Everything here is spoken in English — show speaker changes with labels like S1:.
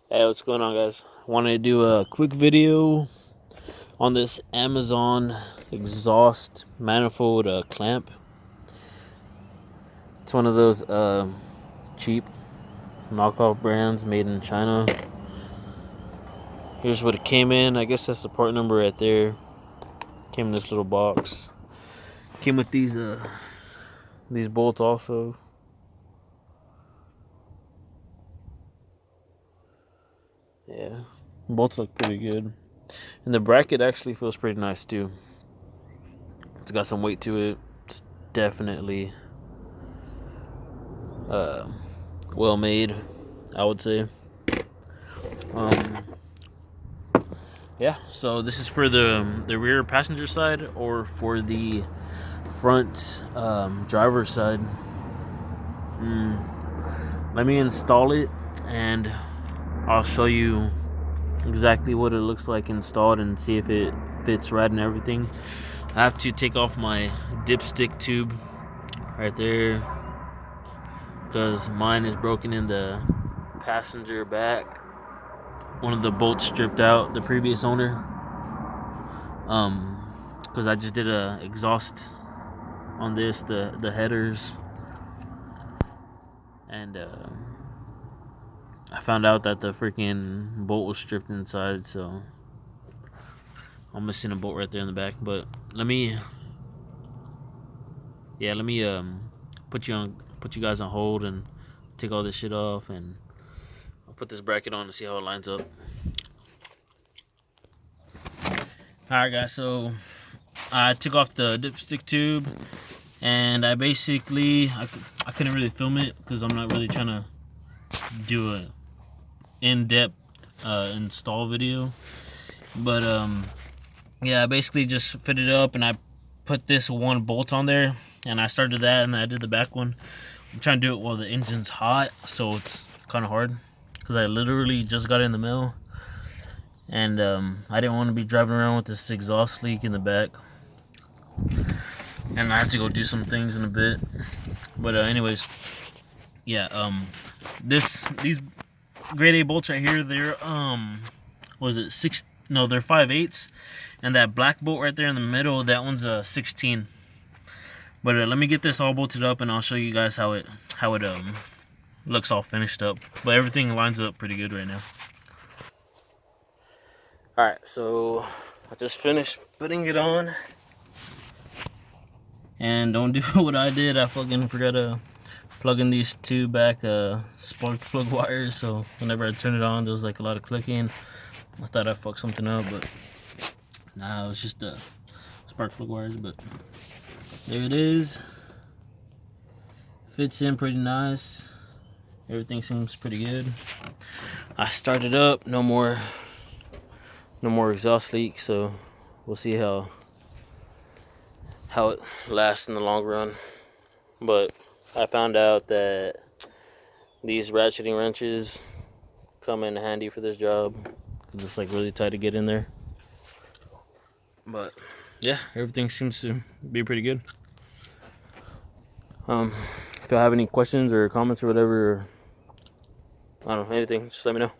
S1: Hey, what's going on, guys? Wanted to do a quick video on this Amazon exhaust manifold clamp. It's one of those cheap knockoff brands made in China. Here's what it came in. I guess that's the part number right there. Came in this little box. Came with these bolts also. Yeah, bolts look pretty good. And the bracket actually feels pretty nice too. It's got some weight to it. It's definitely well made, I would say. Um, yeah, so this is for the rear passenger side or for the front driver's side. Let me install it and I'll show you exactly what it looks like installed and see if it fits right and everything. I have to take off my dipstick tube right there because mine is broken in the passenger back. One of the bolts stripped out, the previous owner, because I just did a exhaust on this, the headers, and I found out that the freaking bolt was stripped inside, so I'm missing a bolt right there in the back. But let me put you guys on hold and take all this shit off, and I'll put this bracket on to see how it lines up. Alright, guys, so I took off the dipstick tube, and I basically I couldn't really film it because I'm not really trying to do a in-depth install video, but yeah, I basically just fitted it up and I put this one bolt on there, and I started that and I did the back one. I'm trying to do it while the engine's hot, so it's kind of hard because I literally just got it in the mail. And I didn't want to be driving around with this exhaust leak in the back. And I have to go do some things in a bit. But anyways, yeah, these grade A bolts right here, they're what is it, they're 5/8, and that black bolt right there in the middle, that one's a 16. But let me get this all bolted up and I'll show you guys how it looks all finished up. But everything lines up pretty good right now. Alright, so I just finished putting it on. And don't do what I did. I fucking forgot to plug in these two back spark plug wires. So whenever I turn it on, there's like a lot of clicking. I thought I fucked something up, but nah, it was just spark plug wires. But there it is. Fits in pretty nice. Everything seems pretty good. I started up. No more exhaust leaks, so we'll see how it lasts in the long run. But I found out that these ratcheting wrenches come in handy for this job because it's like really tight to get in there. But yeah, everything seems to be pretty good. If you have any questions or comments or whatever, or, I don't know, anything, just let me know.